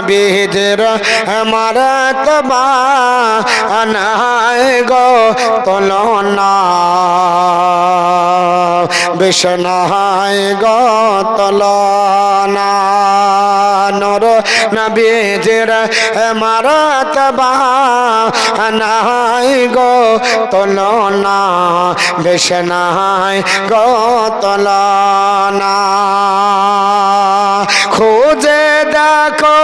নবীজির মারতবা নাই গো তুলনা বিষ্ণায় গো তুলনা নূর নবীজির মারতবা নাই গো তুলনা বিষ্ণায় গো তুলনা খোঁজে দেখো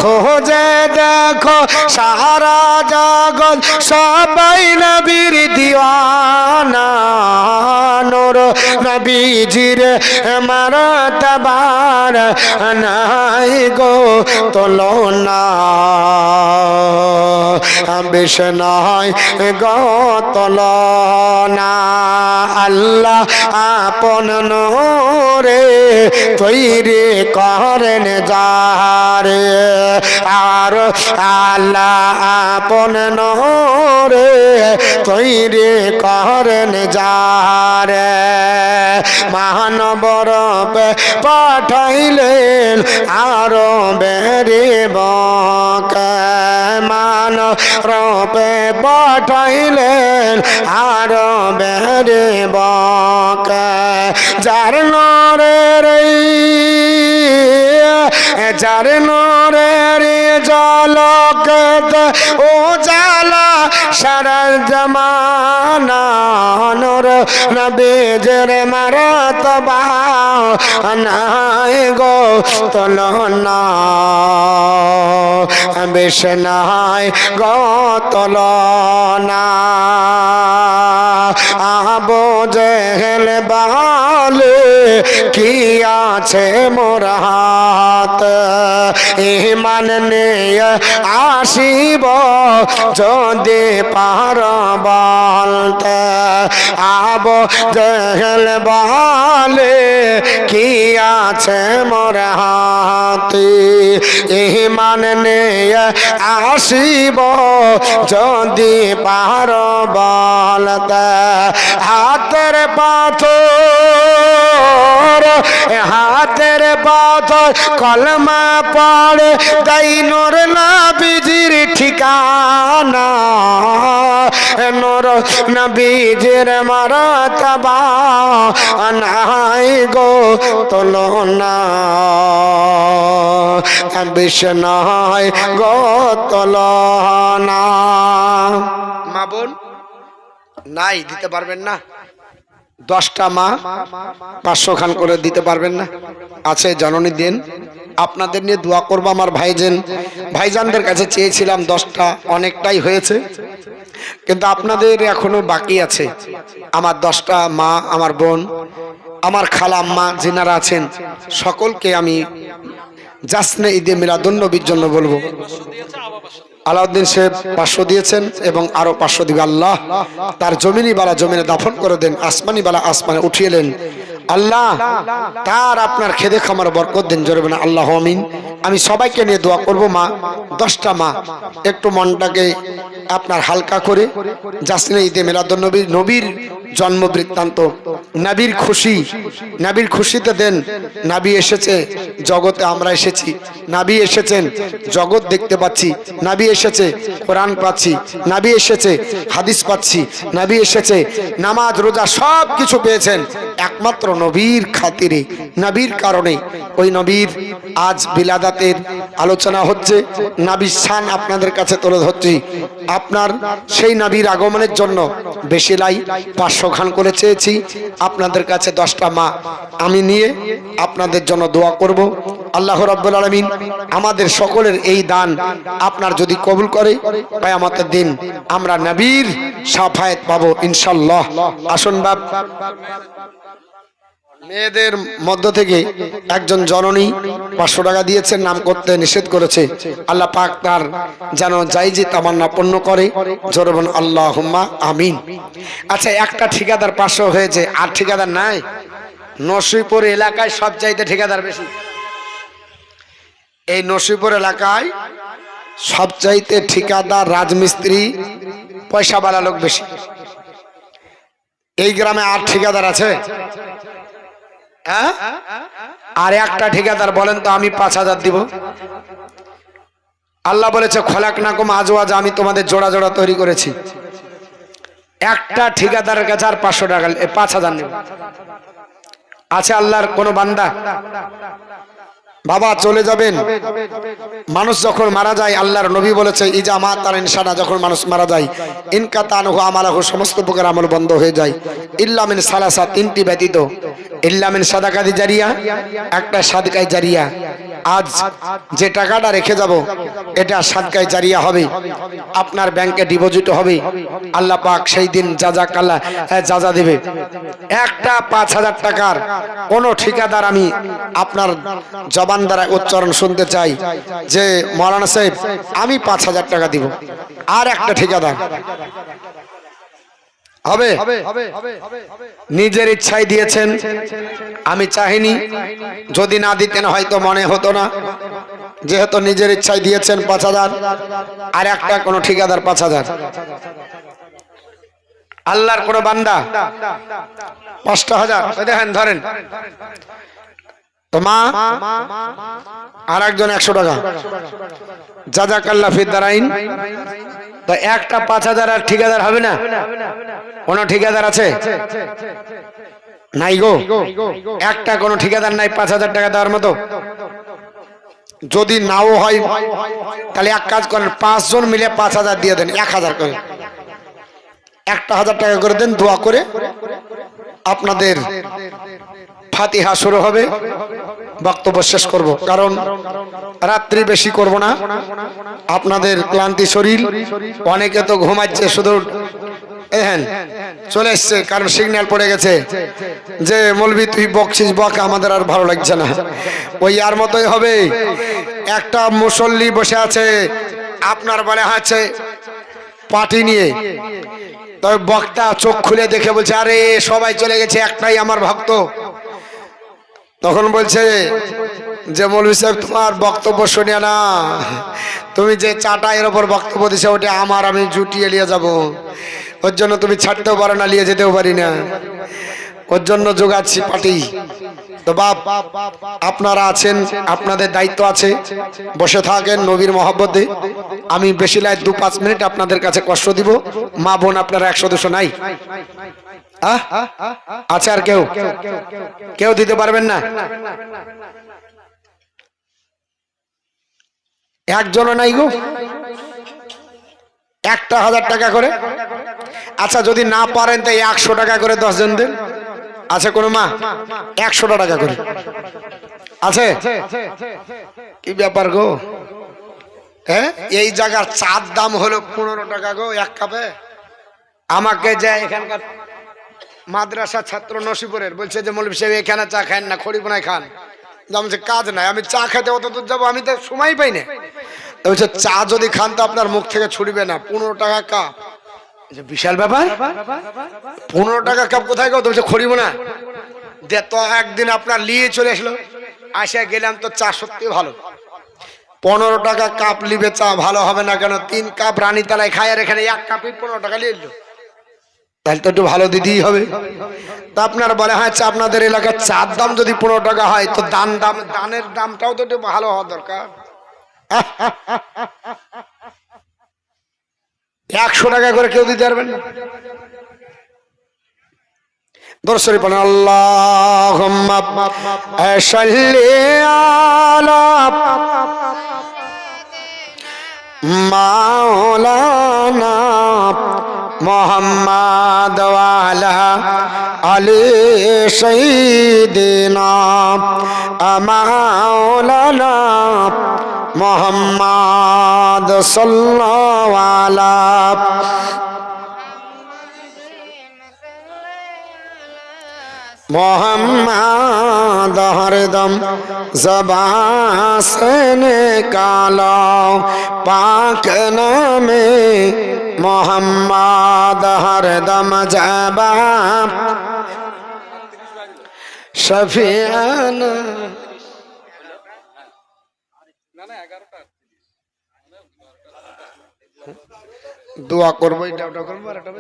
খোঁজে দেখো সারা জগৎ সবাই নবীর দিওয়ানা নূর নবীজির মারতবার নাই গো তুলনা বিষ্ণায় গো তুলনা আল্লাহ আপন নূরে তৈরি করেন যারে আর আল্লাহ আপন নূরে তৈরি করেন যারে মানবর পাঠাইলেন আরো বেরে বকে মানবরূপে পাঠাইলেন আরো বেরে বকে যার নূরের যার নূরের ঝলকত ও জালা সারা জামানা নূর নবীজির মারতবা নাই গো তুলনা বিষ্ণায় গো তুলনা আবু জেহেল বলে কি আছে মোর হাত ঈমান নিয়ে আসিব যদি পার বলতে আবু জেহেল বলে কি আছে মোর হাতে ঈমান নিয়ে আসিব যদি পার বলতে হাতের পাথর হাতের পাথর কলমা পড়ে তাই নূর নবীজির ঠিকানা নূর নবীজির মারতবা নাই গো তুলনা বিষ্ণায় গো তুলনা মা বোন নাই দিতে পারবেন না 10টা মা 500 খান করে দিতে পারবেন না আছে জননী দিন আপনাদের নিয়ে দোয়া করব আমার ভাইজানদের কাছে চেয়েছিলাম 10টা অনেকটাই হয়েছে কিন্তু আপনাদের এখনো বাকি আছে আমার 10টা মা আমার বোন আমার খালাম্মা যিনারা আছেন সকলকে আমি জাসনে ঈদে মিলাদুন নবীর জন্য বলবো আলাউদ্দিন সাহেব 500 দিয়েছেন এবং আরো 500 দিবে আল্লাহ তার জমিনি বালা জমিনে দাফন করে দেন আসমানি বালা আসমানে উঠিয়ে দেন আল্লাহ তার আপনার খেদে খামার বরকত দেন জোরে বলেন আল্লাহ আমিন আমি সবাইকে নিয়ে দোয়া করব মা 10টা মা একটু মনটাকে আপনার হালকা করে জাসনে ঈদে মিলাদুন নবীর জন্ম বৃত্তান্ত নবীর খুশিতে দেন নবী এসেছে জগতে আমরা এসেছি নবী এসেছেন জগৎ দেখতে পাচ্ছি নবী এসেছে কোরআন পাচ্ছি নবী এসেছে হাদিস পাচ্ছি নবী এসেছে নামাজ রোজা সব কিছু পেয়েছেন একমাত্র নবীর খাতিরে নবীর কারণে ওই নবীর আজ বিলাদাতের আলোচনা হচ্ছে নবীর শান আপনাদের কাছে তুলে ধরছি আপনার সেই নবীর আগমনের জন্য বেশি লাই 500 খান করে চেয়েছি আপনাদের কাছে 10টা মা আমি নিয়ে আপনাদের জন্য দোয়া করব আল্লাহ রাব্বুল আলামিন আমাদের সকলের এই দান আপনার যদি কবুল করে কিয়ামতের দিন আমরা নবীর শাফায়াত পাবো ইনশাআল্লাহ আসুন বাপ মেয়েদের মধ্য থেকে একজন জননী 500 টাকা দিয়েছেন নাম করতে নিষেধ করেছে আল্লাহ পাক তার যেন জায়েজি তামান্না পূর্ণ করে জোরে বলুন আল্লাহুম্মা আমিন আচ্ছা একটা ঠিকাদার 500 হয়েছে আর ঠিকাদার নাই নসিপুর এলাকায় সবচাইতে ঠিকাদার বেশি এই নসিপুর এলাকায় সবচাইতে ঠিকাদার রাজমিস্ত্রি পয়সাওয়ালা লোক বেশি এই গ্রামে আর ঠিকাদার আছে হ্যাঁ? আর একটা ঠিকাদার বলেন তো আমি 5,000 দিব। আল্লাহ বলেছে খলাকনাকুম আজওয়াজা, আমি তোমাদের জোড়া জোড়া তৈরি করেছি। একটা ঠিকাদারের কাছে আর 500 টাকা 5,000 নেব। আছে আল্লাহর কোন বান্দা? বাবা চলে যাবেন, মানুষ যখন মারা যায় আল্লাহর নবী বলেছে ইজা মাতার ইনসানা, যখন মানুষ মারা যায় ইনকাতানহু আমালাহু, সমস্ত প্রকার আমল বন্ধ হয়ে যায়, ইল্লা মিন সালাসা, তিনটি ব্যতীত, ইল্লা মিন সাদাকাতি জারিয়া, একটা সাদকায়ে জারিয়া। আজ যে টাকাটা রেখে যাব এটা সাদকায়ে জারিয়া হবে, আপনার ব্যাংকে ডিপোজিট হবে, আল্লাহ পাক সেই দিন জাযাকাল্লাহ জাযা দেবে। একটা 5,000 টাকার কোন ঠিকাদার আমি আপনার জবান দ্বারা উচ্চারণ শুনতে চাই যে মাওলানা সাহেব আমি 5,000 টাকা দিব, আর একটা ঠিকাদার হবে? নিজের ইচ্ছায় দিয়েছেন, আমি চাইনি, যদি না দিতেন হয়তো মনে হতো না, যেহেতু নিজের ইচ্ছায় দিয়েছেন 5,000, আর একটা কোন ঠিকাদার 5,000। আল্লাহর কোন বান্দা 5,000 দেখেন ধরেন তো মা, আর একজন 100 টাকা, জাযাকাল্লাহ ফিদ দারাইন। তো একটা 5,000 আর ঠিকাদার হবে না? কোন ঠিকাদার আছে? নাই গো, একটা কোন ঠিকাদার নাই 5,000 টাকা দেওয়ার মতো। যদি নাও হয় তাহলে এক কাজ করেন, 5 জন মিলে 5,000 দিয়ে দেন, 1,000 করে, 1,000 টাকা করে দেন, দোয়া করে আপনাদের ফাতিহা শুরু হবে, বক্তব্য শেষ করব, কারণ রাত্রি বেশি করব না, আপনাদের ক্লান্তি শরীর, অনেকে তো ঘুমাচ্ছে, শুধু হ্যাঁ চলে এসছে, কারণ সিগন্যাল পড়ে গেছে যে মৌলভী তুই বকছিস বক, আমাদের আর ভালো লাগছে না, ওই আর মতোই হবে। একটা মুসল্লি বসে আছে আপনার বলে আছে পার্টি নিয়ে, তবে বক্তা চোখ খুলে দেখে বলছে আরে সবাই চলে গেছে, একটাই আমার ভক্ত। তখন বলছে যে মৌলভী সাহেব তোমার বক্তব্য শুনিয়া না, তুমি যে চাটা এর ওপর বক্তব্য দিছে ওটা আমার, আমি জুটিয়ে নিয়ে যাব, ওর জন্য তুমি ছাড়তেও পারো না, নিয়ে যেতেও পারি না, ওর জন্য যোগাচ্ছি পার্টি। তো বাপ আপনারা আছেন, আপনাদের দায়িত্ব আছে, বসে থাকেন নবীর মহব্বতে। আমি বেশি লাই 2-5 মিনিট আপনাদের কাছে কষ্ট দিব। মা বোন আপনারা 100-200 নাই? আচ্ছা, আর কেউ কেউ দিতে পারবেন না? একজনও নাই গো, 1,000 টাকা করে। আচ্ছা যদি না পারেন তাই 100 টাকা করে 10 জন দেন। আছে কোন মা? 100 টাকা করে আছে? কি ব্যাপার গো? হ্যাঁ, এই জায়গার চার দাম হলো 15 টাকা গো এক কাপে। আমাকে যে এখানকার মাদ্রাসা ছাত্র নসিপুরের বলছে যে মৌলভী সাহেব এখানে চা খান না, খড়িবোনায় খান। বলছে কাজ নাই, আমি চা খেতে অত দূর যাবো, আমি তো সময় পাই না। বলছে চা যদি খান তো আপনার মুখ থেকে ছুটবে না, 15 টাকা কাপ। বিশাল ব্যাপার, 15 টাকা কাপ কোথায় গো? বলছে খড়িবোনা দে। তো একদিন আপনার নিয়ে চলে আসলো, আসে গেলাম তো চা সত্যি ভালো। 15 টাকা কাপ লিবে চা ভালো হবে না কেন? 3 কাপ রানীতলায় খায়, আর এখানে 1 কাপই 15 টাকা নিয়ে এলো, তাহলে তো একটু ভালো দিতেই হবে। তা আপনার বলে হয় আপনাদের এলাকার চার দাম যদি 15 টাকা হয় তো দানের দামটাও তো একটু ভালো হওয়া দরকার। 100 টাকা করে কেউ দিতে পারবেন না? দর্শনী পড়েন আল্লাহুম্মা সাল্লি আলা মাওলানা মুহাম্মাদ ওয়া আলা আলি সাইয়্যিদিনা মাওলানা মুহাম্মাদ সাল্লাল্লাহু আলা मोहम्मद हरदम ज़बान से निकालो पाक नामे मोहम्मद हरदम ज़बान शफियाना। दुआ करबो, এটা ওটা করবো, আর এটা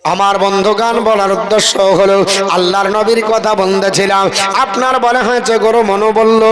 আমার বন্ধুগান বলার উদ্দেশ্য হলো আল্লাহর নবীর কথা বলতেছিলাম। আপনার বলা হয়েছে গরু মনো বলল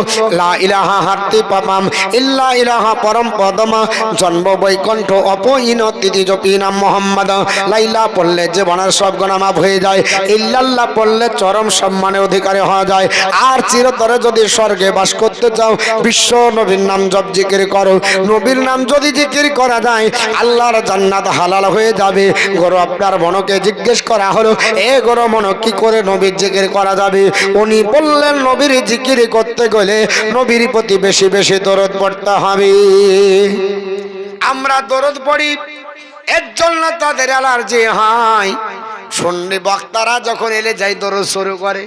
লা ইলাহা হারতি পাপাম ইল্লা ইলাহা পরম পদমা জন্ম বৈকুণ্ঠ অপহীন তিথি জপি নাম মোহাম্মদ লাইলা পড়লে জীবনের সব গুনাহ মাফ হয়ে যায়, ইল্লাল্লাহ পড়লে চরম সম্মানের অধিকারী হওয়া যায়। আর চিরতরে যদি স্বর্গে বাস করতে চাও বিশ্ব নবীর নাম জপ জিকির করো। নবীর নাম যদি জিকির করা যায় আল্লাহর জান্নাত হালাল হয়ে যাবে। গরু আপনার মনকে জিজ্ঞেস করা হলো এ গরু মন কি করে নবীর জিকির করা যাবে? উনি বললেন নবীর জিকির করতে গেলে নবীর প্রতি বেশি বেশি দরদ পড়তে হবে। আমরা দরদ পড়ি এর জন্য তাদের অ্যালার্জি হয়। সুন্নি বক্তারা যখন এলে যাই দরদ শুরু করে।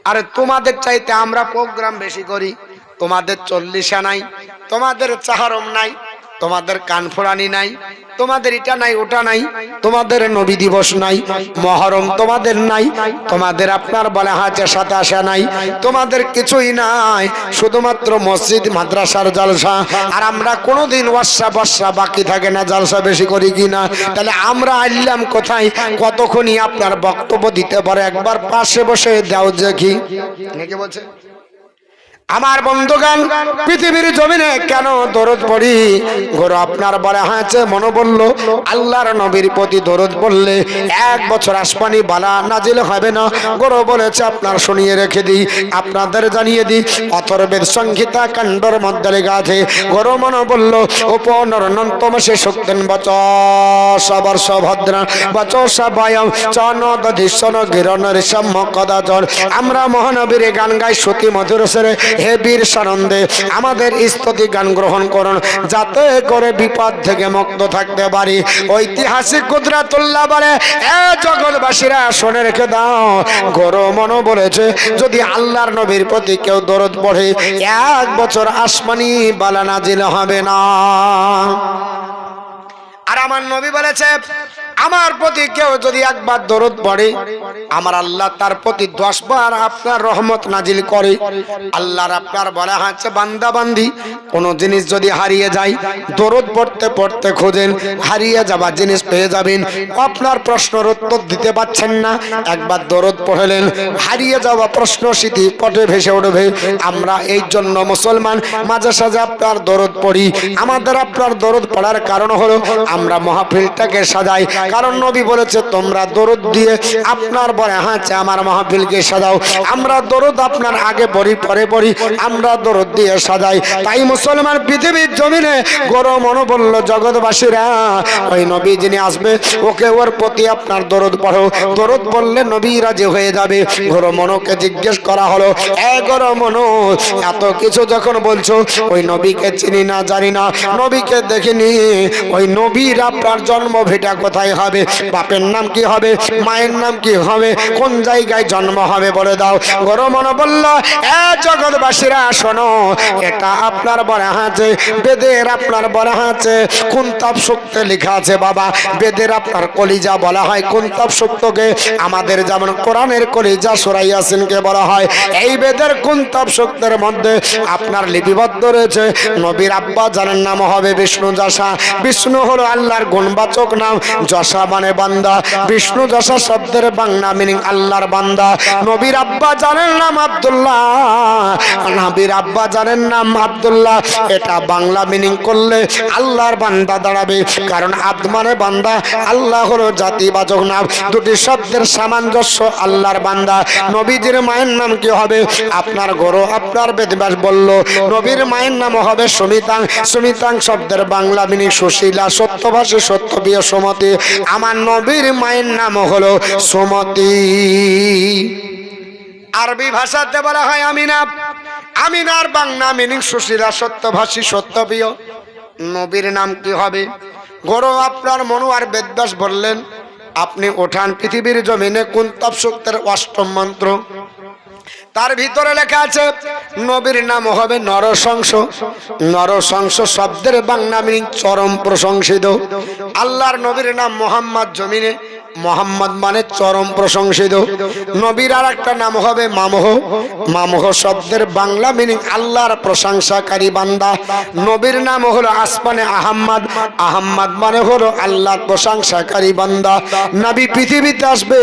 আর তোমাদের চাইতে আমরা প্রোগ্রাম বেশি করি। তোমাদের 40 নাই, তোমাদের চাহারম নাই, তোমাদের কানফোড়ানি নাই, তোমাদের এটা নাই ওটা নাই, তোমাদের নবী দিবস নাই, মহরম তোমাদের নাই, তোমাদের আপনার বলা হাজা সাথে আসা নাই, তোমাদের কিছুই নাই, শুধুমাত্র মসজিদ মাদ্রাসার জলসা। আর আমরা কোনোদিন ওয়াসা বর্ষা বাকি থাকে না, জলসা বেশি করি কিনা? তাহলে আমরা আইলাম কোথায়? কতক্ষণই আপনার বক্তব্য দিতে পারে একবার পাশে বসে দাও দেখি। নাকি বলছে আমার বন্ধুগান পৃথিবীর জমিনে কেন দরদ পড়ি? গরু আপনার বলা হয়েছে মনে বলল আল্লাহর নবীর প্রতি দরদ পড়লে 1 বছর আসমানি বালা নাজিল হবে না। গরু বলেছে আপনার শুনিয়ে রেখে দিই, আপনাদের জানিয়ে দিই, অথর্বেদ সংহিতা কাণ্ডর মধ্যে লেখা আছে। গরু মনে বলল উপনরনন্তম সে শক্তিন বচস বর্ষ ভদ্রা বচস বায়ম চনদধিশন গিরণ ঋষম কদাচর। আমরা মহানবীর গান গাই সতী মধুর সেরে হে বীর সানন্দে আমাদের স্তুতি গান গ্রহণ করুন যাতে করে বিপদ থেকে মুক্ত থাকতে পারি। ঐতিহাসিক কুদরাতুল্লাহ বলে এ জগৎবাসীরা শুনে রেখে দাও, গরু মনো বলেছে যদি আল্লাহর নবীর প্রতি কেউ দরদ পড়ে 1 বছর আসমানি বালা নাজিল হবে না। আর আমার নবী বলেছে আমার প্রতি কেউ যদি একবার দরদ পড়ে আমার আল্লাহ তার প্রতি 10 বার আপনার রহমত নাজিল করে। আল্লাহর আপনার বলা হচ্ছে বান্দা বান্দি কোন জিনিস যদি হারিয়ে যায় দরদ পড়তে পড়তে খোঁজেন, হারিয়ে যাওয়া জিনিস পেয়ে যাবেন। আপনার প্রশ্নের উত্তর দিতে পারছেন না, একবার দরদ পড়লেন হারিয়ে যাওয়া প্রশ্ন স্মৃতি পটে ভেসে উঠবে। আমরা এই জন্য মুসলমান মাঝে সাঝে আপনার দরদ পড়ি। আমাদের আপনার দরদ পড়ার কারণ হলো আমরা মাহফিলটাকে সাজাই। কারণ নবী বলেছে তোমরা দরদ দিয়ে আপনার বলে হাঁচে আমার মাহফিলকে সাজাও। আমরা দরদ আপনার আগে পড়ি পরে পড়ি, আমরা দরদ দিয়ে সাজাই। তাই মুসলমান পৃথিবীর জমিনে গরু মনো বলল জগৎবাসীরা ওই নবী যিনি আসবে ওকে ওর প্রতি আপনার দরদ পড়ো। দরদ বললে নবী রাজি হয়ে যাবে। গরু মনোকে জিজ্ঞেস করা হলো এ গরু মনো এত কিছু যখন বলছো ওই নবীকে চিনি না জানি না, নবীকে দেখিনি, ওই নবীর আপনার জন্ম ভিটা কোথায় হবে, বাপের নাম কি হবে, মায়ের নাম কি হবে, কোন জায়গায় জন্ম হবে বলে দাও। গরু মনো বলল এ জগৎবাসীরা শোনো, এটা আপনার বলা আছে বেদের আপনার বলা আছে কুন্তব সূক্তে লেখা আছে। বাবা বেদের আপনার কলিজা বলা হয় কুন্তব সূক্তকে, আমাদের যেমন কোরআনের কলিজা সূরা ইয়াসিনকে বলা হয়। এই বেদের কুন্তব সূক্তের মধ্যে আপনার লিপিবদ্ধ রয়েছে নবীর আব্বা জানের নাম হবে বিষ্ণু যশা। বিষ্ণু হলো আল্লাহর গুণবাচক নাম, যশা মানে বান্দা। বিষ্ণু যশা শব্দের বাংলা মিনিং আল্লাহর বান্দা। নবীর আব্বা জানের নাম আব্দুল্লাহ, নবীর আব্বা জানের নাম আব্দুল্লাহ। এটা বাংলা মিনিং করলে আল্লাহর বান্দা দাঁড়াবে, কারণ আব্দ মানে বান্দা, আল্লাহ হলো জাতিবাচক নাম। দুটি শব্দের সামঞ্জস্য আল্লাহর বান্দা। নবীজির মায়ের নাম কি হবে? আপনার গরু আপনার বেদব্যাস বলল নবীর মায়ের নাম হবে সুমিতাং। সুমিতাং শব্দের বাংলা মিনিং সুশীলা, সত্যভাষী, সত্যপ্রিয়, সুমতি। আমার নবীর মায়ের নাম হলো সুমতি। আরবি ভাষাতে বলা হয় আমিনা। আমিনার বাংলা মিনিং সুশীলা, সত্যভাষী, সত্যপ্রিয়। নবীর নাম কি হবে? গরু আপনার মনু আর বেদব্যাস বললেন আপনি ওঠান পৃথিবীর জমিনে কুন্তব সূক্তের 8ম মন্ত্র, তার ভিতরে লেখা আছে নবীর নাম হবে নরশংস। নরশংস শব্দের বাংলা মিনিং চরম প্রশংসিত। আল্লাহর নবীর নাম মোহাম্মদ জমিনে মোহাম্মদ মানে চরম প্রশংসিত। নবীর আর একটা নাম হবে মামহ। মামহ শব্দের বাংলা মিনিং আল্লাহর প্রশংসাকারী বান্দা। নবীর নাম হলো আসমানে আহম্মদ। আহম্মদ মানে হলো আল্লাহর প্রশংসাকারী বান্দা। নবী পৃথিবীতে আসবে,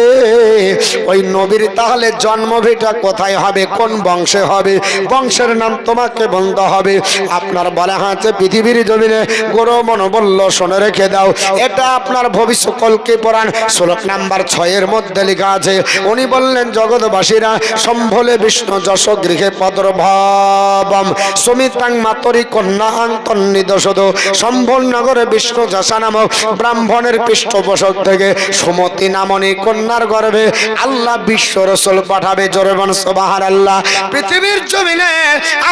ওই নবীর তাহলে জন্মভিটা কোথায় হবে, কোন বংশে হবে, বংশের নাম তোমাকে বলতে হবে। আপনার বলা আছে পৃথিবীর জমিনে গরু মন বলল শুনে রেখে দাও, এটা আপনার ভবিষ্যৎকলকে পুরাণ শ্লোক নাম্বার 6 মধ্যে লেখা আছে। উনি বললেন জগৎবাসীরা সম্ভলে বিষ্ণু যশ গৃহে পদর্ভাবম সুমিতাং মাতরি কন্যা আন্তর্নিদশদ। সম্ভল নগরে বিষ্ণু যশা নামক ব্রাহ্মণের পৃষ্ঠপোষক থেকে সুমতি নামনী কন্যার গর্ভে আল্লাহ বিশ্ব রসুল পাঠাবে। জোরে বলুন সুবহানাল্লাহ। পৃথিবীর জমিনে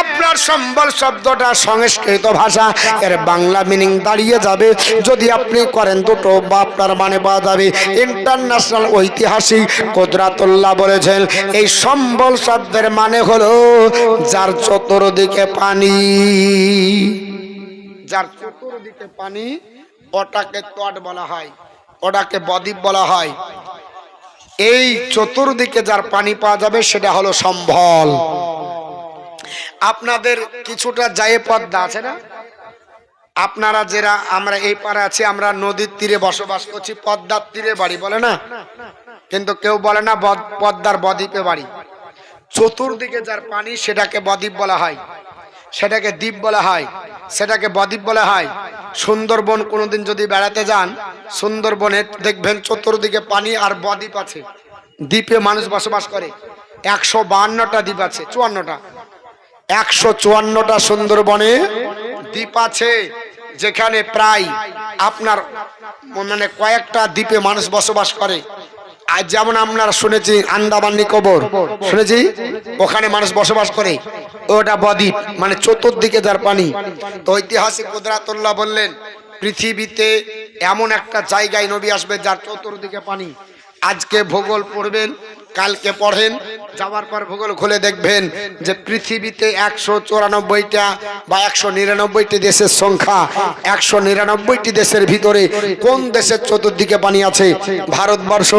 আপনার সম্বল শব্দটা সংস্কৃত ভাষা, এর বাংলা মিনিং দাঁড়িয়ে যাবে যদি আপনি করেন দুটো, বা আপনার মানে পাওয়া যাবে। ইন্টারন্যাশনাল ঐতিহাসিক কুদরাতুল্লাহ বলেছেন এই সম্বল শব্দের মানে হলো যার চতুর্দিকে পানি। যার চতুর্দিকে পানি ওটাকে তট বলা হয়, ওটাকে বদ্বীপ বলা হয়। এই চতুর্দিকে যার পানি পাওয়া যাবে সেটা হলো সম্বল। আপনাদের কিছুটা জায়ে পদ্মা আছে না, আপনারা যারা আমরা এই পারে আছি, আমরা নদীর তীরে বসবাস করছি, পদ্মার তীরে বাড়ি বলে না, কিন্তু কেউ বলে না পদ্মার বদ্বীপে বাড়ি। চতুর্দিকে যার পানি সেটাকে বদ্বীপ বলা হয়, সেটাকে দ্বীপ বলা হয়, সেটাকে বদ্বীপ বলা হয়। সুন্দরবন কোনোদিন যদি বেড়াতে যান, সুন্দরবনে দেখবেন চতুর্দিকে পানি আর বদ্বীপ আছে, দ্বীপে মানুষ বসবাস করে। 152টা দ্বীপ আছে, 54টা 154টা সুন্দরবনে দ্বীপ আছে, যেখানে প্রায় আপনার মানে কয়েকটা দ্বীপে মানুষ বসবাস করে। আর যেমন আমরা শুনেছি আন্দামান নিকোবর শুনেছি, ওখানে মানুষ বসবাস করে, ওটা বদ্বীপ মানে চতুর্দিকে যার পানি। তো ঐতিহাসিক কুদরাতুল্লাহ বললেন পৃথিবীতে এমন একটা জায়গায় নবী আসবে যার চতুর্দিকে পানি। আজকে ভূগোল পড়বেন, কালকে পড়েন, যাওয়ার পর ভূগোল খুলে দেখবেন যে পৃথিবীতে 194টা বা 199টি দেশের সংখ্যা, 199টি দেশের ভিতরে কোন দেশের চতুর্দিকে পানি আছে? ভারতবর্ষ।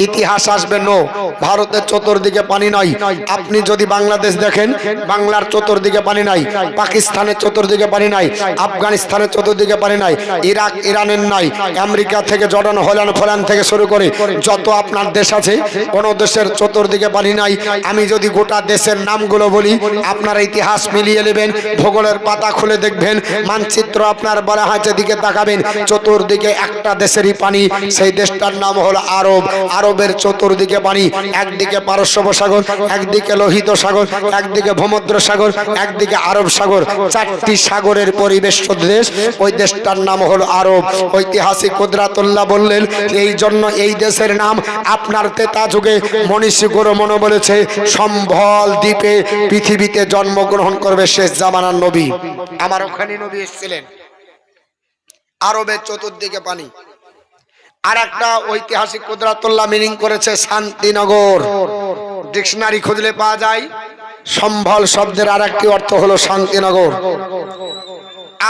ইতিহাস আসবে নো, ভারতের চতুর্দিকে পানি নয়। আপনি যদি বাংলাদেশ দেখেন, বাংলার চতুর্দিকে পানি নাই, পাকিস্তানের চতুর্দিকে পানি নাই, আফগানিস্তানের চতুর্দিকে পানি নাই, ইরাক ইরানের নাই, আমেরিকা থেকে জর্ডান হল্যান্ড ফল্যান্ড থেকে শুরু করে যত আপনার দেশ আছে কোন দেশের চতুর্দিকে পানি নাই। আমি যদি গোটা দেশের নামগুলো বলি আপনারা ইতিহাস মিলিয়ে নেবেন, ভূগোলের পাতা খুলে দেখবেন, মানচিত্র আপনার বলা হয়েছে দিকে তাকাবেন, চতুর্দিকে একটা দেশেরই পানি, সেই দেশটার নাম হলো আরব। আরবের চতুর্দিকে পানি, একদিকে পারস্য উপসাগর, একদিকে লোহিত সাগর, একদিকে ভূমধ্য সাগর, একদিকে আরব সাগর, 4টি সাগরের পরিবেষ্টিত দেশ, ওই দেশটার নাম হলো আরব। ঐতিহাসিক কুদরাতুল্লাহ বললেন এই জন্য এই দেশের নাম আপনার তেতা যুগে মনীষী গোরমন বলেছে সম্বল দ্বীপে পৃথিবীতে জন্মগ্রহণ করবে শেষ জামানার নবী। আমার ওখানে নবী এসেছিলেন। আরবের চতুর্দিকে পানি। আর একটা ঐতিহাসিক কুদরাতুল্লাহ মিনিং করেছে শান্তিনগর। ডিকশনারি খুঁজলে পাওয়া যায় সম্বল শব্দের আর একটি অর্থ হলো শান্তিনগর।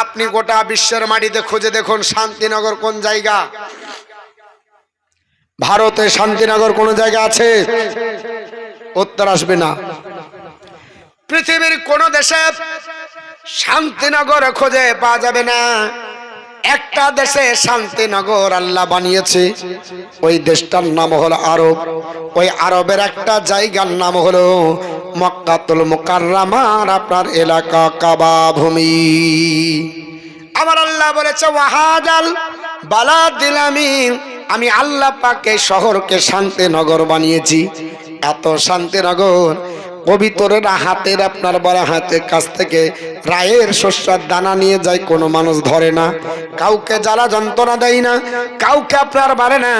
আপনি গোটা বিশ্বের মাটিতে খুঁজে দেখুন শান্তিনগর কোন জায়গা। ভারতে শান্তিনগর কোন জায়গা আছে? উত্তর আসবে না। পৃথিবীর কোন দেশে শান্তিনগর খোঁজে পাওয়া যাবে না। একটা দেশে শান্তিনগর আল্লাহ বানিয়েছে, ওই দেশটার নাম হলো আরব। ওই আরবের একটা জায়গার নাম হলো মক্কাতুল মুকাররমার আপনার এলাকা কাবা ভূমি। আমার আল্লাহ বলেছে ওয়াহাদাল বালাদিল আমিন, আমি আল্লাহ পাক এই শহরকে শান্তিনগর বানিয়েছি। এত শান্তিনগর পবিত্ররা হাতের আপনার বড় হাতের কাছ থেকে রায়ের শস্যের দানা নিয়ে যায়, কোনো মানুষ ধরে না, কাউকে জ্বালা যন্ত্রণা দেয় না, কাউকে আপনার মারে না।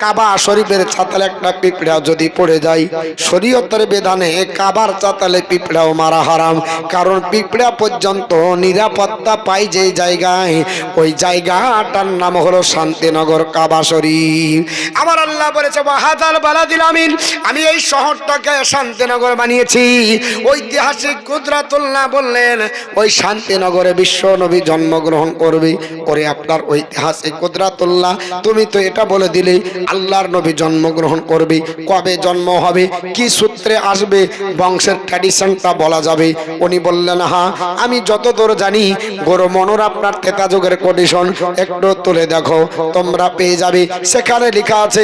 কাবা শরীফের চাতালে একটা পিঁপড়া যদি পড়ে যায়, শরীয়তের বিধানে কাবার চাতালে পিঁপড়াও মারা হারাম, কারণ পিঁপড়া পর্যন্ত নিরাপত্তা পায় যে জায়গায়, ওই জায়গাটার নাম হলো শান্তিনগর কাবা শরীফ। আমার আল্লাহ বলেছে ওয়াহাদাল বালাদিল আমিন, আমি এই শহরটাকে শান্তিনগর বানিয়েছি। দিয়েছি। ঐতিহাসিক কুদরাতুল্লাহ বললেন ওই শান্তিনগরে বিশ্ব নবী জন্মগ্রহণ করবে। ওরে আপনার ঐতিহাসিক কুদরাতুল্লাহ, তুমি তো এটা বলে দিলে আল্লাহর নবী জন্মগ্রহণ করবে, কবে জন্ম হবে, কি সূত্রে আসবে, বংশের ট্র্যাডিশনটা বলা যাবে? উনি বললেন হ্যাঁ, আমি যতদূর জানি গরু মনোর আপনার তেতা যুগের কন্ডিশন একটু তুলে দেখো, তোমরা পেয়ে যাবে। সেখানে লেখা আছে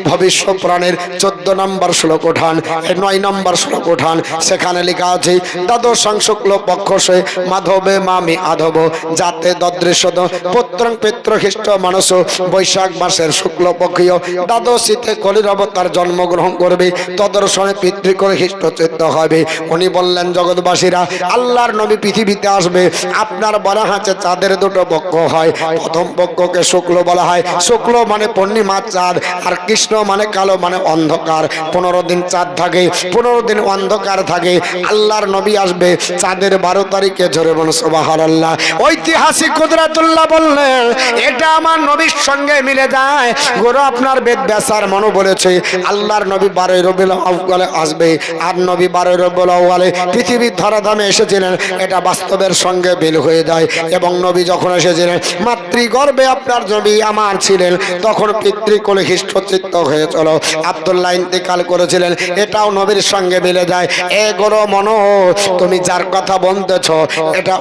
ভবিষ্যৎ পুরাণের 14 নম্বর শ্লোক উঠান, 9 নম্বর শ্লোক উঠান। সেখানে লেখা আছে দ্বাদশ শুক্ল পক্ষ সে মাধবে মামি আধব যাতে দদৃশ্য পুত্রং পিতৃখ্রিষ্ট মানুষ বৈশাখ মাসের শুক্ল পক্ষীয় দ্বাদশীতে কলির অবতার জন্মগ্রহণ করবে, তদর্শনে পিতৃকুল খ্রিষ্ট চিত্ত হবে। উনি বললেন জগৎবাসীরা, আল্লাহর নবী পৃথিবীতে আসবে, আপনার বলা হচ্ছে চাঁদের দুটো পক্ষ হয়। প্রথম পক্ষকে শুক্ল বলা হয়, শুক্ল মানে পূর্ণিমা চাঁদ, আর কৃষ্ণ মানে কালো মানে অন্ধকার। 15 দিন চাঁদ থাকে, 15 দিন অন্ধকার থাকে। আল্লাহর নবী আসবে চাঁদের 12 তারিখে, জোরে বলুন সুবহানাল্লাহ। ঐতিহাসিক কুদরাতুল্লাহ বললেন এটা আমার নবীর সঙ্গে মিলে যায়। গুরু আপনার বেদ ব্যাসার মনো বলেছে আল্লাহর নবী 12 রবিউল আউয়ালে আসবে, আর নবী 12 রবিউল আউয়ালে পৃথিবীর ধরাধামে এসেছিলেন, এটা বাস্তবের সঙ্গে মিল হয়ে যায়। এবং নবী যখন এসেছিলেন মাতৃগর্ভে আপনার নবী আমার ছিলেন, তখন পিতৃকুলে খ্রিস্টচিত্ত হয়েছিল। আব্দুল্লাহ ইন্তেকাল করেছিলেন, এটাও নবীর সঙ্গে মিলে যায়। এ গুরু মনো, তুমি যার কথা বলতেছ এটা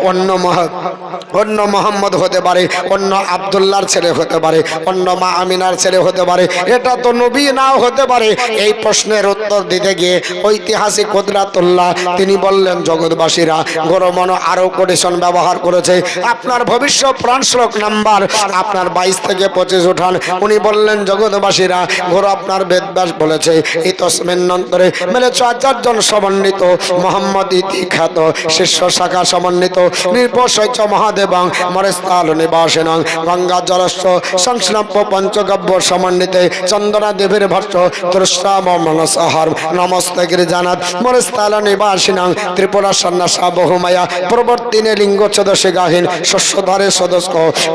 অন্য মোহাম্মদ হতে পারে, অন্য আব্দুল্লাহর ছেলে হতে পারে, অন্য মা আমিনার ছেলে হতে পারে, এটা তো নবী নাও হতে পারে। এই প্রশ্নের উত্তর দিতে গিয়ে ঐতিহাসিক কুদরাতুল্লাহ তিনি বললেন জগৎবাসীরা, গরমন আরো কোটেশন ব্যবহার করেছে। আপনার ভবিষ্যৎ পুরাণ শ্লোক নাম্বার আপনার 22 থেকে 25 উঠান। উনি বললেন জগৎবাসীরা, গরু আপনার বেদব্যাস বলেছে ইতস্মিন্নন্তরে মেলে 4000 জন সমন্বিত মোহাম্মদ ইতি খ্যাত শিষ্য শাখা সমন্বিত নির্ভশৈচ মহাদেবং মরেস্তাল নিবাসেনং গঙ্গা জলস্ব সংস্নাপ্য পঞ্চগব্য সমন্বিতে চন্দনা দেবীর ভট্ট তৃষ্ণাম মনসাহার নমস্তে গিরিজানাথ মরেস্তাল নিবাসিনং ত্রিপুরা সন্ন্যাসা বহুমায়া প্রবর্তিনে লিঙ্গচ্ছদশে গাহীন শস্যধারে সদস্য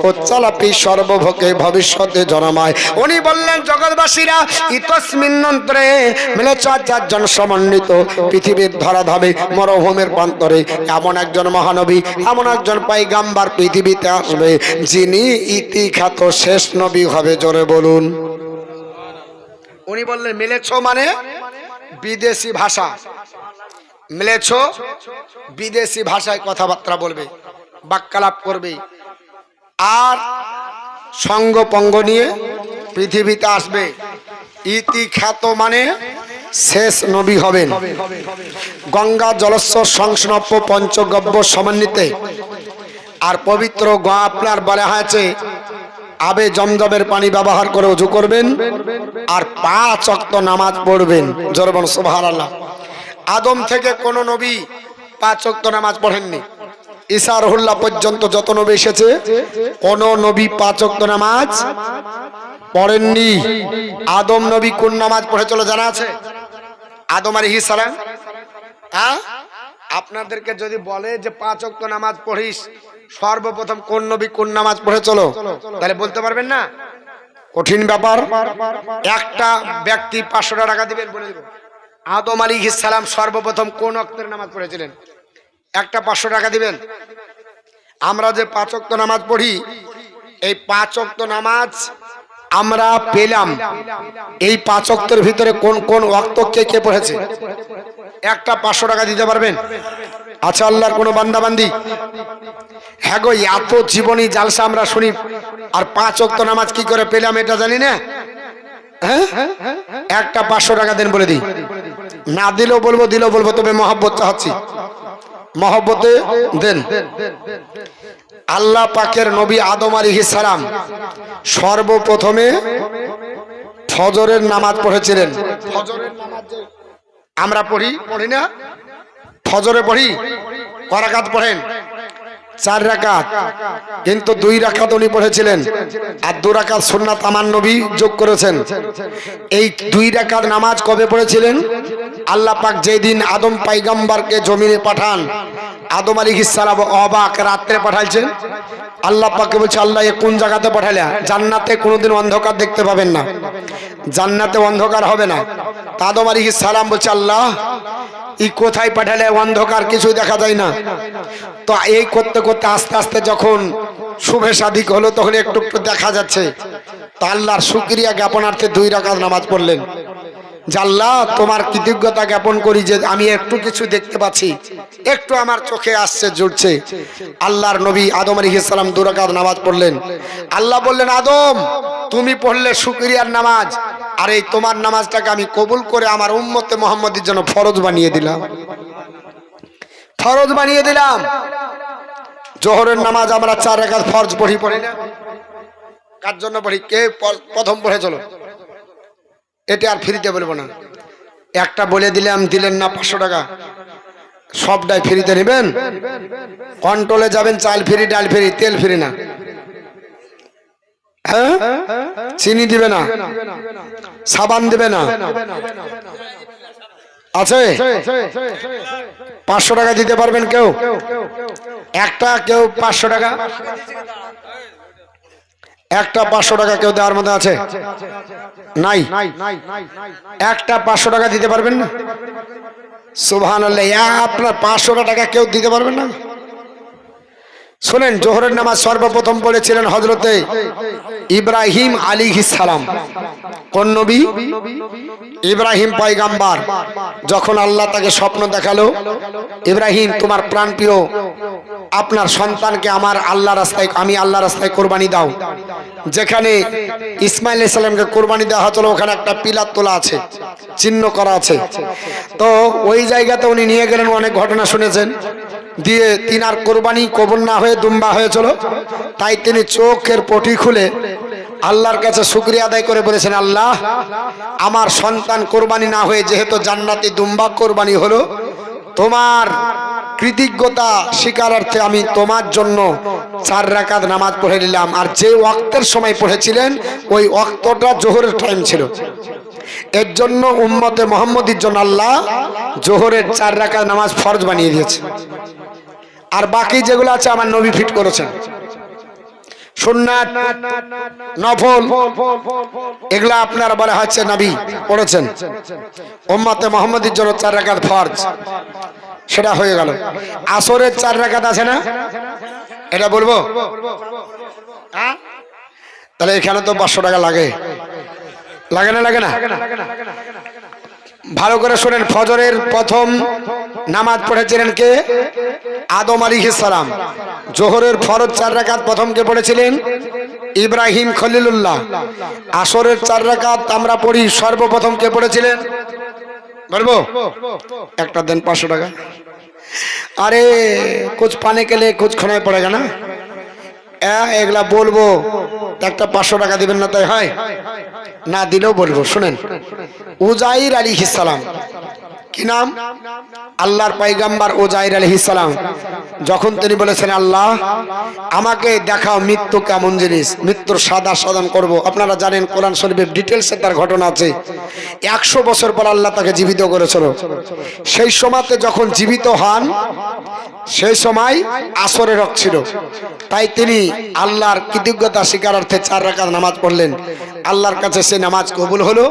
উচ্চালাপি সর্বভোগে ভবিষ্যতে জনমায়। উনি বললেন জগৎবাসীরা, ইতস্মিন্নন্তরে মিলে 4000 জন সমন্বিত পৃথিবীর ধরাধামে মরুভূমির প্রান্তরে এমন একজন মহানবী, এমন একজন পয়গাম্বার পৃথিবীতে আসবে যিনি ইতিখ্যাত শেষ নবী হবে, জোরে বলুন। উনি বললেন মিলেছ মানে বিদেশি ভাষা, মিলেছ বিদেশি ভাষায় কথাবার্তা বলবে, বাক্যালাপ করবে, আর সঙ্গ পঙ্গ নিয়ে পৃথিবীতে আসবে। ইতি খ্যাত মানে শেষ নবী হবেন। গঙ্গা জলস্ব সংস্নপ্য পঞ্চগব্য সমন্বিতে, আর পবিত্র আপনার বলা হয়েছে আবে জমজমের পানি ব্যবহার করে ওযু করবেন, আর 5 ওয়াক্ত নামাজ পড়বেন, জোরে বলুন সুবহানাল্লাহ। আদম থেকে কোন নবী 5 ওয়াক্ত নামাজ পড়েননি। ঈসা রুহুল্লাহ পর্যন্ত যত নবী এসেছে কোন নবী 5 ওয়াক্ত নামাজ পড়েননি। আদম নবী কোন নামাজ পড়েছিল জানা আছে? আদম আলাইহিস সালাম। হ্যাঁ, আপনাদেরকে যদি বলে যে 5 ওয়াক্ত নামাজ পড়িস, সর্বপ্রথম কোন নবী কোন নামাজ পড়েছিল, তাহলে বলতে পারবেন না? কঠিন ব্যাপার। একটা ব্যক্তি 500 টাকা দিবেন, বলে দেব আদম আলাইহিস সালাম সর্বপ্রথম কোন ওয়াক্তের নামাজ পড়েছিলেন। একটা 500 টাকা দিবেন। আমরা যে 5 ওয়াক্ত নামাজ পড়ি, এই 5 ওয়াক্ত নামাজ আমরা পেলাম, এই 5 ওয়াক্তের ভিতরে কোন কোন ওয়াক্ত কে কে পড়েছে? একটা 500 টাকা দিতে পারবেন? আচ্ছা, আল্লাহর কোন বান্দা বান্দি? হ্যাঁ গো, এত জীবনী জালসা আমরা শুনি, আর 5 ওয়াক্ত নামাজ কি করে পেলাম এটা জানি না। হ্যাঁ, একটা 500 টাকা দেন, বলে দিই। না দিলেও বলবো, দিলেও বলবো, তবে মহব্বত চাচ্ছি, মহব্বতে দেন। আল্লাহ পাকের নবী আদম আলাইহিস সালাম সর্বপ্রথমে ফজরের নামাজ পড়েছিলেন। ফজরের নামাজ আমরা পড়ি না? ফজরে পড়ি, কয় রাকাত পড়েন? 4 রাকাত, কিন্তু 2 রাকাত উনি পড়েছিলেন আর 2 রাকাত সুন্নাত আমার নবী যোগ করেছেন। এই 2 রাকাত নামাজ কবে পড়েছিলেন? আল্লাহ পাক যেদিন আদম পয়গম্বরকে জমিনে পাঠান, আদম আলাইহিস সালাম অবাক রাতে পাঠাইছেন। আল্লাহ পাককে বলছে, আল্লাহ এ কোন জায়গাতে পাঠালে? জান্নাতে কোনোদিন অন্ধকার দেখতে পাবেন না, জান্নাতে অন্ধকার হবে না। আদম আলাইহিস সালাম বলছে, আল্লাহ এই কোথায় পাঠালে? অন্ধকার কিছু দেখা যায় না। তো এই করতে করতে আস্তে আস্তে যখন শুভে সাদিক হলো, তখন একটু একটু দেখা যাচ্ছে। তো আল্লাহর শুকরিয়া জ্ঞাপনার্থে 2 রাকাত নামাজ পড়লেন। যে আল্লাহ তোমার কৃতজ্ঞতা জ্ঞাপন করি যে আমি একটু কিছু দেখতে পাচ্ছি, একটু আমার চোখে আসছে, জুড়ছে। আল্লাহর নবী আদম আলাইহিস সালাম 2 রাকাত নামাজ পড়লেন। আল্লাহ বললেন, আদম তুমি পড়লে শুকরিয়ার নামাজ, আর এই তোমার নামাজটাকে আমি কবুল করে আমার উম্মতে মুহাম্মাদের জন্য ফরজ বানিয়ে দিলাম, ফরজ বানিয়ে দিলাম। জোহরের নামাজ আমরা 4 রাকাত ফরজ পড়ি না? কার জন্য পড়ি? কে প্রথম পড়ে? চলো এটা আর ফ্রিতে বলবো না। একটা বলে দিলাম, দিলেন না 500 টাকা, সবটাই ফ্রিতে নেবেন। কন্ট্রোলে যাবেন, চাল ফ্রি, ডাল ফ্রি, তেল ফ্রি না। হ্যাঁ, চিনি দিবে না, সাবান দিবে না, আছে 500 টাকা দিতে পারবেন কেউ? একটা কেউ 500 টাকা, একটা 500 টাকা কেউ দেওয়ার মধ্যে আছে? নাই। একটা 500 টাকা দিতে পারবেন না? সুবহানাল্লাহ। আপনার 500 টাকা কেউ দিতে পারবেন না? শুনেন, জোহরের নামাজ সর্বপ্রথম পড়েছিলেন হযরতে ইব্রাহিম আলাইহিস সালাম। কোন নবী? ইব্রাহিম পয়গম্বর। যখন আল্লাহ তাকে স্বপ্ন দেখালো, ইব্রাহিম তোমার প্রাণপ্রিয় আপনার সন্তানকে আমার আল্লাহ রাস্তায়, আমি আল্লাহ রাস্তায় কোরবানি দাও। যেখানে ইসমাইল আলাইহিস সালামকে কোরবানি দেওয়া হতো, ওখানে একটা পিলার তোলা আছে, চিহ্ন করা আছে। তো ওই জায়গাতে উনি নিয়ে গেলেন, অনেক ঘটনা শুনেছেন। দিয়ে তিনার কোরবানি কবুল না হয়ে দুম্বা হয়েছিল। তাই তিনি চোখের পটি খুলে আল্লাহর কাছে শুকরিয়া আদায় করে বলেছেন, আল্লাহ আমার সন্তান কোরবানি না হয়ে যেহেতু জান্নাতি দুম্বা কোরবানি হলো, তোমার কৃতজ্ঞতা স্বীকারার্থে আমি তোমার জন্য 4 রাকাত নামাজ পড়ে নিলাম। আর যে ওয়াক্তের সময় পড়েছিলেন ওই ওয়াক্তটা জোহরের টাইম ছিল। এর জন্য উম্মতে মুহাম্মদীর জন্য আল্লাহ জোহরের 4 রাকাত নামাজ ফরজ বানিয়ে দিয়েছে। আর বাকি যেগুলো আছে আমার নবী ফিট করেছেন, সুন্নাত নফল, এগুলা আপনার বলা হচ্ছে নবী পড়েছেন। উম্মতে মুহাম্মদীর জন্য 4 রাকাত ফরজ, সেটা হয়ে গেল। আসরের 4 রাকাত আছে না? এটা বলবো? তাহলে এখানে তো 500 টাকা লাগে, লাগে না? লাগে না? ভালো করে শুনেন, ফজরের প্রথম নামাজ পড়েছিলেন কে? আদম আলাইহিস সালাম। জোহরের ফরজ 4 রাকাত প্রথম কে পড়েছিলেন? ইব্রাহিম খলিলুল্লাহ। আসরের 4 রাকাত আমরা পড়ি, সর্বপ্রথম কে পড়েছিলেন? বলবো? একটা দেন 500 টাকা। अरे कुछ पाने के लिए कुछ खाना पड़ेगा ना, এগুলা বলবো। একটা 500 টাকা দিবেন না? তাই হয় না, দিলেও বলবো। শুনেন, উজাইর আলাইহিস সালাম, কি নাম? আল্লাহর পয়গম্বর উজাইর আলাইহিস সালাম। যখন তিনি বলেছেন, আল্লাহ আমাকে দেখাও মৃত্যু কেমন জিনিস, মৃত্যুর সাদা সাধন করব। আপনারা জানেন কোরআন শরীফের ডিটেইলসে তার ঘটনা আছে। 100 বছর পর আল্লাহ তাকে জীবিত করেছিল। সেই সময়তে যখন জীবিত হন, সেই সময় আসরের ওয়াক্ত ছিল। তাই তিনি আল্লাহর কৃতজ্ঞতা স্বীকারার্থে 4 রাকাত নামাজ পড়লেন। আল্লাহর কাছে সেই নামাজ কবুল হলো।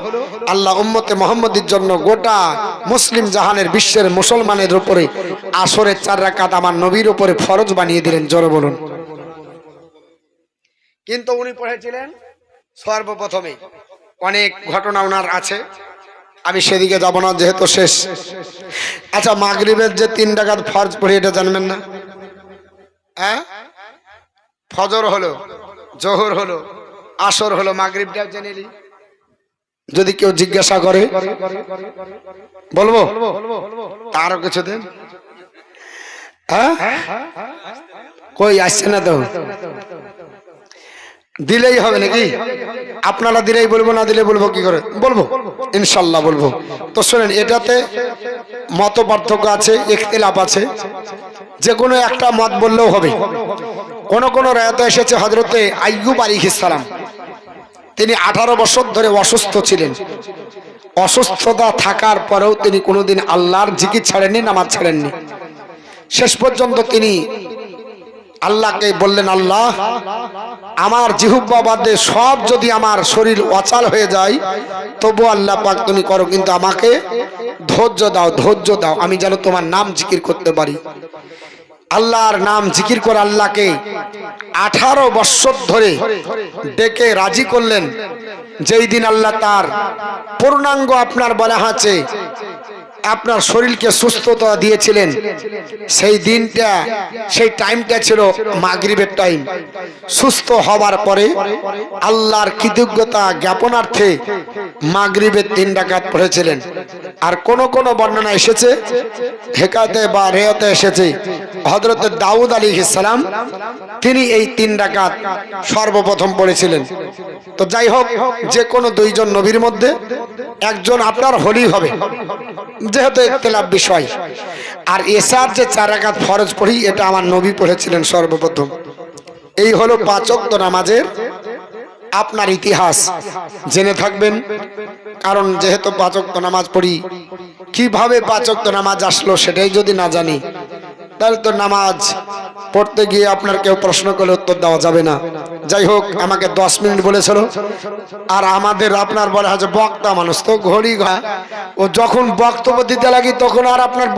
আল্লাহ উম্মতে মুহাম্মদীর জন্য গোটা মুসলিম জাহানের বিশ্বের মুসলমানের উপরে আসরের 4 রাকাত আমার নবীর উপরে ফরজ বানিয়ে দিলেন। জোরে বলুন। কিন্তু উনি পড়েছিলেন সর্বপ্রথমে। অনেক ঘটনা ওনার আছে, আমি সেদিকে যাব না যেহেতু শেষ। আচ্ছা, মাগরিবের যে 3 রাকাত ফরজ পড়ি এটা জানবেন না? হ্যাঁ, ফজর হলো, জোহর হলো, আসর হলো, মাগরিবটা জেনে নিই। যদি কেউ জিজ্ঞাসা করে বলবো, তারও কিছু দেন। হ্যাঁ, কই আসছে না তো? দিলেই হবে নাকি? আপনারা দিলেই বলবো, না দিলে বলবো কি করে? বলবো, ইনশাল্লাহ বলবো। তো শুনেন, এটাতে মত পার্থক্য আছে, ইখতিলাফ আছে, যে কোনো একটা মত বললেও হবে। কোন কোন রায়াতে এসেছে হযরতে আইয়ুব আলাইহিস সালাম, তিনি 18 বছর ধরে অসুস্থ ছিলেন। অসুস্থতা থাকার পরেও তিনি কোনোদিন আল্লাহর জিকির ছাড়েননি, নামাজ ছাড়েননি। শেষ পর্যন্ত তিনি আল্লাহকে বললেন, আল্লাহ, আমার জিহ্বা বাদে সব যদি আমার শরীর অচল হয়ে যায় তবু আল্লাহ পাক তুমি করো, কিন্তু আমাকে ধৈর্য দাও, ধৈর্য দাও, আমি যেন তোমার নাম জিকির করতে পারি। আল্লাহর নাম জিকির করে আল্লাহকে 18 বছর ধরে ডেকে রাজি করলেন। যেই দিন আল্লাহ তার পূর্ণাঙ্গ, আপনার বলা আছে, আপনার শরীরকে সুস্থতা দিয়েছিলেন, সেই দিনটা, সেই টাইমটা ছিল মাগরিবের টাইম। সুস্থ হওয়ার পরে আল্লাহর কৃতজ্ঞতা জ্ঞাপনার্থে মাগরিবের 3 রাকাত পড়েছিলেন। আর কোন কোন বর্ণনা এসেছে, হেকাতে বা রেয়াতে এসেছে, হযরত দাউদ আলাইহিস সালাম তিনি এই 3 রাকাত সর্বপ্রথম পড়েছিলেন। তো যাই হোক, যে কোনো দুইজন নবীর মধ্যে একজন আপনার হলি হবে, যেহেতু ইখতিলাফ বিষয়। আর এশার যে 4 রাকাত ফরজ পড়ি, এটা আমার নবী পড়েছিলেন সর্বপ্রথম। এই হলো 5 ওয়াক্ত নামাজের আপনার ইতিহাস, জেনে থাকবেন। কারণ যেহেতু 5 ওয়াক্ত নামাজ পড়ি, কিভাবে 5 ওয়াক্ত নামাজ আসলো সেটাই যদি না জানি, তাহলে তো নামাজ পড়তে গিয়ে আপনার কেউ প্রশ্ন করলে উত্তর দেওয়া যাবে না। যাই হোক, আমাকে 10 মিনিট বলেছিল। আর আমাদের আপনার বলা হয় যে বক্তা মানুষ, তো ঘড়ি ও যখন বক্তব্য দিতে লাগি তখন আর আপনার